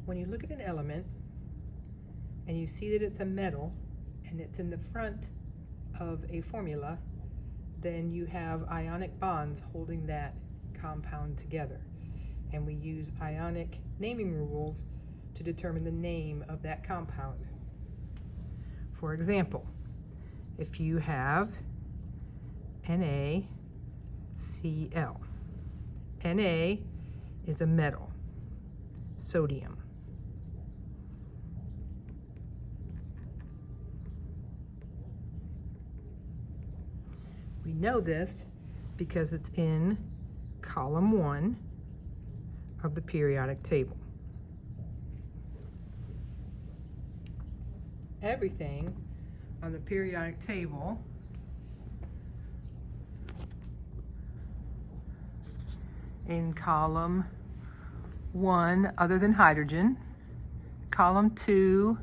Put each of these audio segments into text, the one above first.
When you look at an element and you see that it's a metal and it's in the front of a formula, then you have ionic bonds holding that compound together. And we use ionic naming rules to determine the name of that compound. For example, if you have NaCl, Na is a metal, sodium. We know this because it's in column 1 of the periodic table. Everything on the periodic table in column 1, other than hydrogen, column 2,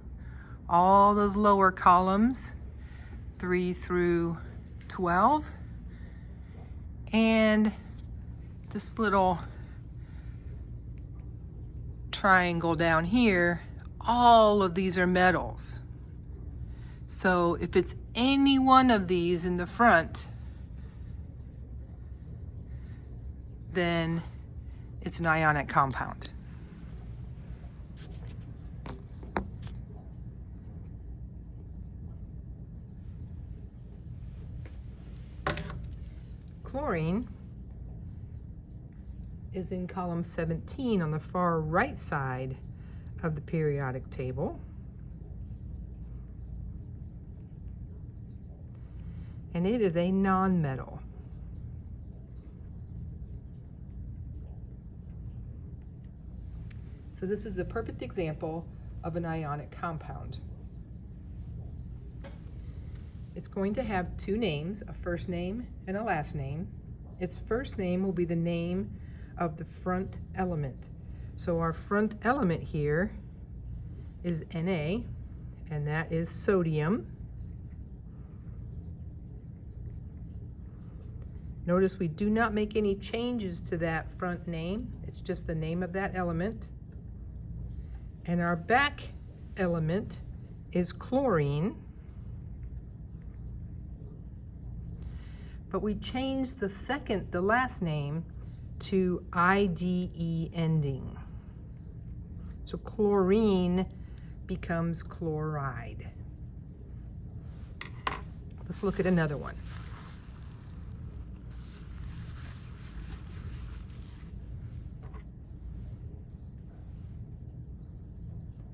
all those lower columns, 3 through 12, and this little triangle down here, all of these are metals. So if it's any one of these in the front, then it's an ionic compound. Chlorine is in column 17 on the far right side of the periodic table. And it is a nonmetal. So this is a perfect example of an ionic compound. It's going to have two names, a first name and a last name. Its first name will be the name of the front element. So our front element here is Na, and that is sodium. Notice we do not make any changes to that front name. It's just the name of that element. And our back element is chlorine. But we changed the last name to IDE ending. So chlorine becomes chloride. Let's look at another one.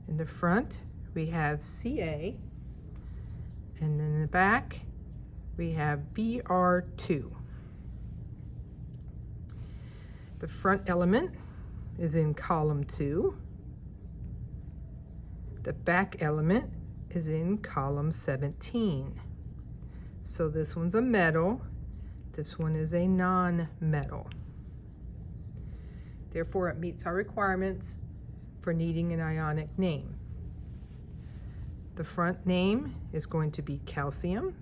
In the front, we have Ca, and in the back, we have Br2. The front element is in column 2. The back element is in column 17. So this one's a metal, this one is a non-metal. Therefore, it meets our requirements for needing an ionic name. The front name is going to be calcium,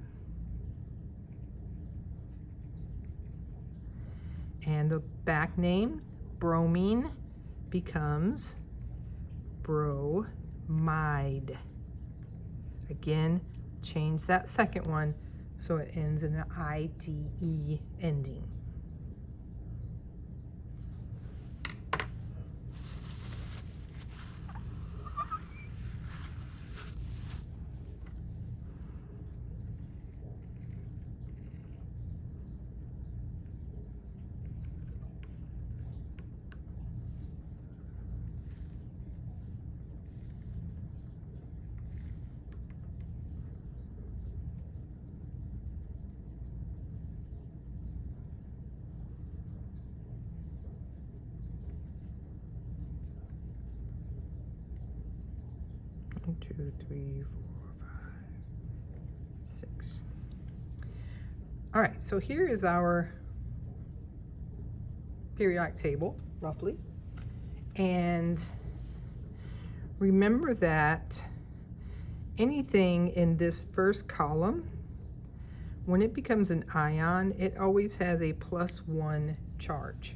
and the back name, bromine, becomes bromide. Again, change that second one so it ends in an IDE ending. One, 2, 3, 4, 5, 6. All right, so here is our periodic table, roughly. And remember that anything in this first column, when it becomes an ion, it always has a +1 charge.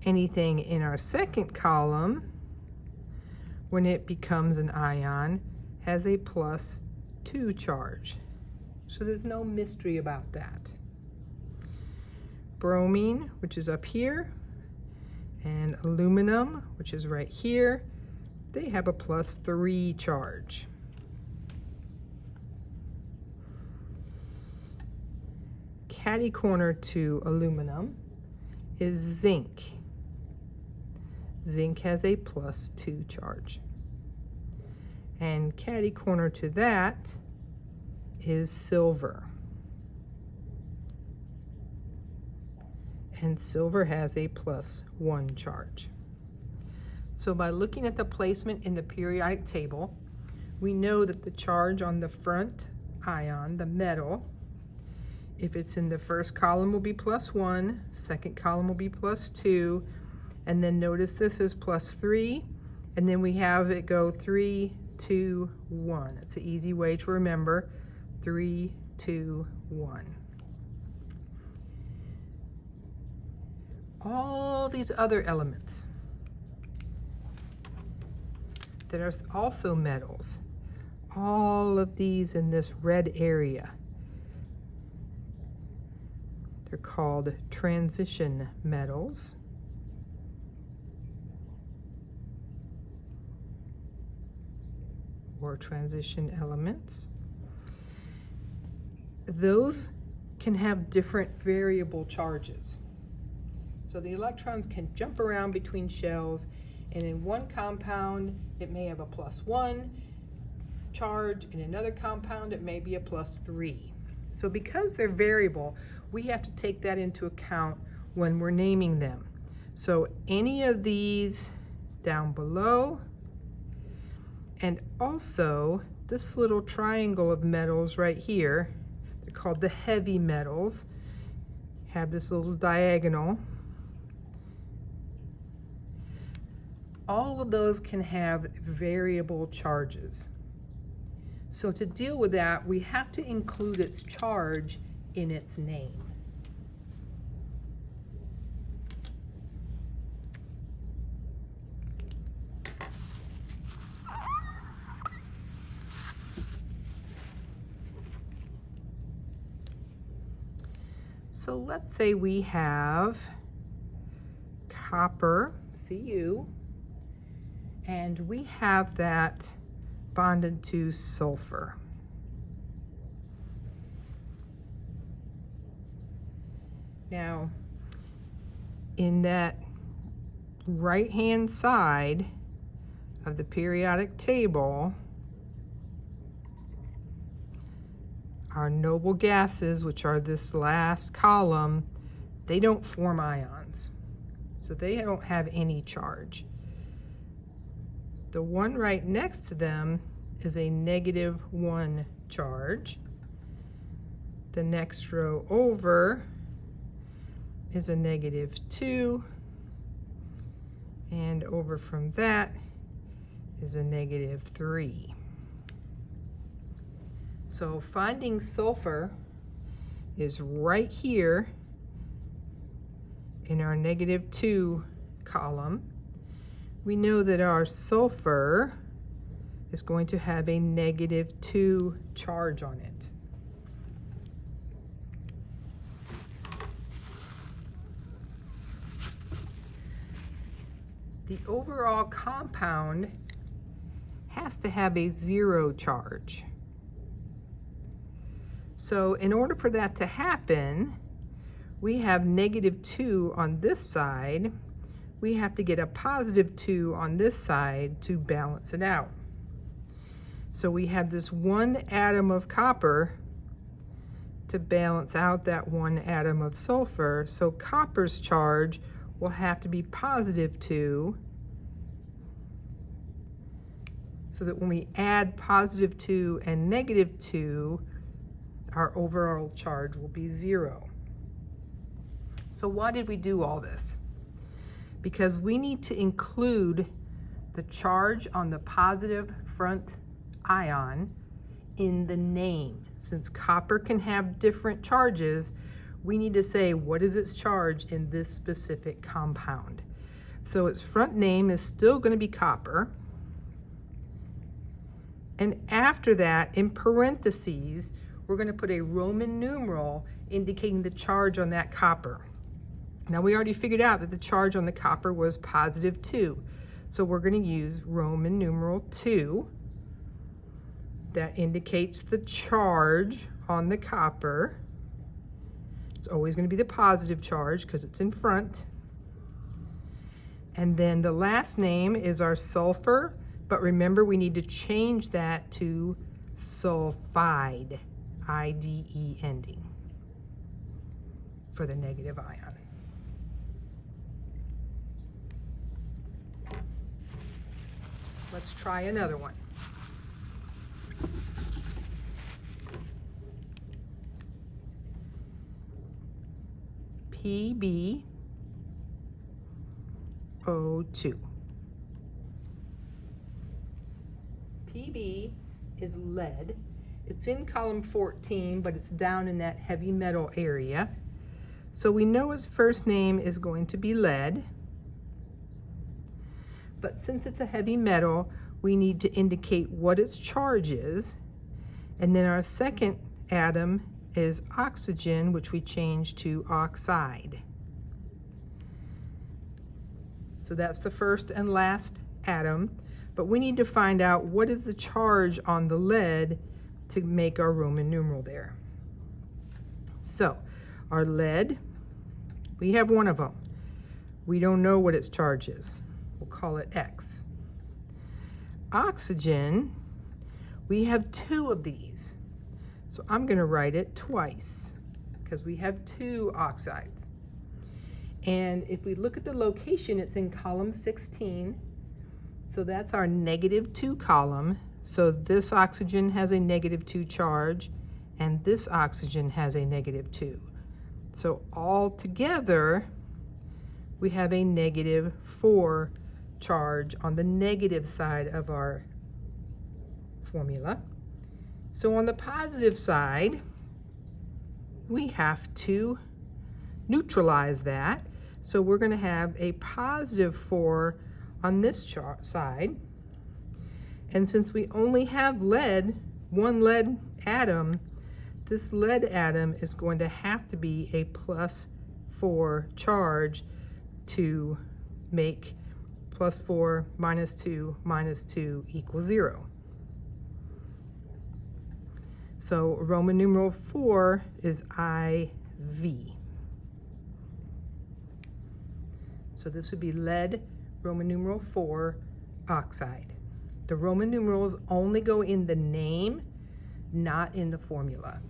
Anything in our second column when it becomes an ion, has a +2 charge. So there's no mystery about that. Bromine, which is up here, and aluminum, which is right here, they have a +3 charge. Catty corner to aluminum is zinc. Zinc has a +2 charge. And catty corner to that is silver. And silver has a +1 charge. So by looking at the placement in the periodic table, we know that the charge on the front ion, the metal, if it's in the first column will be +1, second column will be +2, and then notice this is +3, and then we have it go 3, 2, 1. It's an easy way to remember, 3, 2, 1. All these other elements that are also metals, all of these in this red area, they're called transition metals. Or transition elements. Those can have different variable charges. So the electrons can jump around between shells, and in one compound it may have a +1 charge, in another compound it may be a +3. So because they're variable, we have to take that into account when we're naming them. So any of these down below, and also this little triangle of metals right here, they're called the heavy metals, have this little diagonal. All of those can have variable charges. So to deal with that, we have to include its charge in its name. So let's say we have copper, Cu, and we have that bonded to sulfur. Now, in that right-hand side of the periodic table, our noble gases, which are this last column, they don't form ions. So they don't have any charge. The one right next to them is a -1 charge. The next row over is a -2. And over from that is a -3. So finding sulfur is right here in our -2 column. We know that our sulfur is going to have a -2 charge on it. The overall compound has to have a 0 charge. So in order for that to happen, we have -2 on this side. We have to get a +2 on this side to balance it out. So we have this one atom of copper to balance out that one atom of sulfur. So copper's charge will have to be +2, so that when we add +2 and -2, our overall charge will be 0. So why did we do all this? Because we need to include the charge on the positive front ion in the name. Since copper can have different charges, we need to say what is its charge in this specific compound. So its front name is still going to be copper. And after that, in parentheses, we're going to put a Roman numeral indicating the charge on that copper. Now we already figured out that the charge on the copper was +2. So we're going to use Roman numeral 2. That indicates the charge on the copper. It's always going to be the positive charge because it's in front. And then the last name is our sulfur, but remember we need to change that to sulfide, I-D-E ending, for the negative ion. Let's try another one. PbO2. Pb is lead. It's in column 14, but it's down in that heavy metal area. So we know its first name is going to be lead. But since it's a heavy metal, we need to indicate what its charge is. And then our second atom is oxygen, which we change to oxide. So that's the first and last atom, but we need to find out what is the charge on the lead to make our Roman numeral there. So our lead, we have one of them. We don't know what its charge is. We'll call it X. Oxygen, we have 2 of these. So I'm going to write it twice because we have 2 oxides. And if we look at the location, it's in column 16. So that's our -2 column. So this oxygen has a -2 charge and this oxygen has a -2. So all together, we have a -4 charge on the negative side of our formula. So on the positive side, we have to neutralize that. So we're going to have a +4 on this side. And since we only have lead, one lead atom, this lead atom is going to have to be a +4 charge to make +4 - 2 - 2 = 0. So Roman numeral 4 is IV. So this would be lead, Roman numeral 4, oxide. The Roman numerals only go in the name, not in the formula.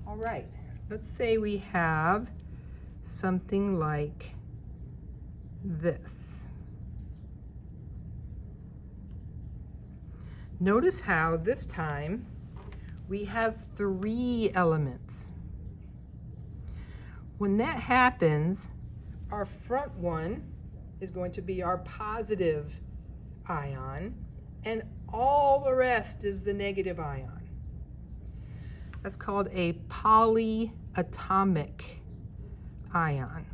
All right, let's say we have something like this. Notice how this time we have 3 elements. When that happens, our front one is going to be our positive ion, and all the rest is the negative ion. That's called a polyatomic ion,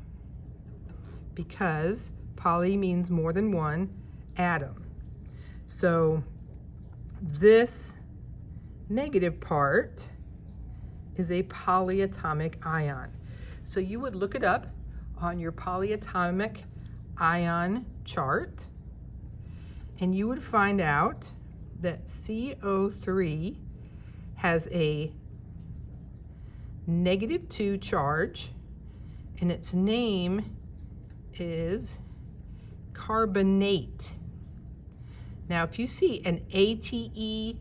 because poly means more than one atom. So this negative part is a polyatomic ion. So you would look it up on your polyatomic ion chart, and you would find out that CO3 has a -2 charge, and its name is carbonate. Now, if you see an ATE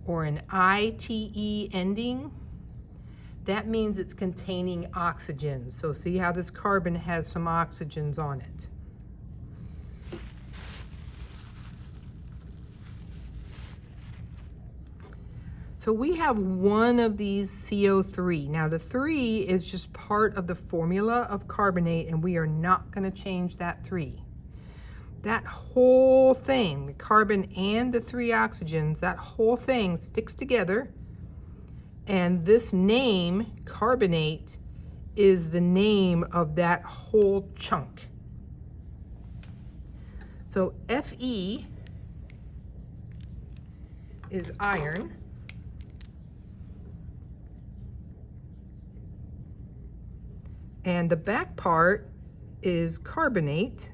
or an ITE ending, that means it's containing oxygen. So see how this carbon has some oxygens on it. So we have one of these CO3. Now the 3 is just part of the formula of carbonate, and we are not going to change that 3. That whole thing, the carbon and the 3 oxygens, that whole thing sticks together, And this name, carbonate, is the name of that whole chunk. So Fe is iron. And the back part is carbonate.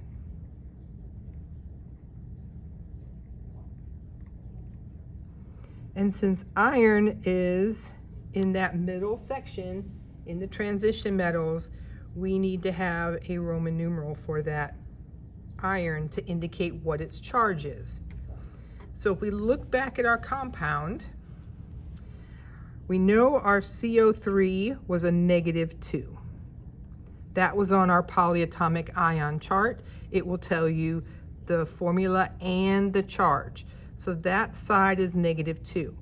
And since iron is in that middle section in the transition metals, we need to have a Roman numeral for that iron to indicate what its charge is. So if we look back at our compound, we know our CO3 was a -2. That was on our polyatomic ion chart. It will tell you the formula and the charge. So that side is -2,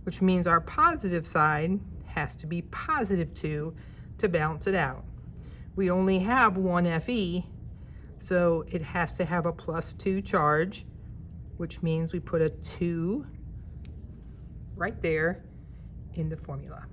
which means our positive side has to be +2 to balance it out. We only have one Fe, so it has to have a +2 charge, which means we put a 2 right there in the formula.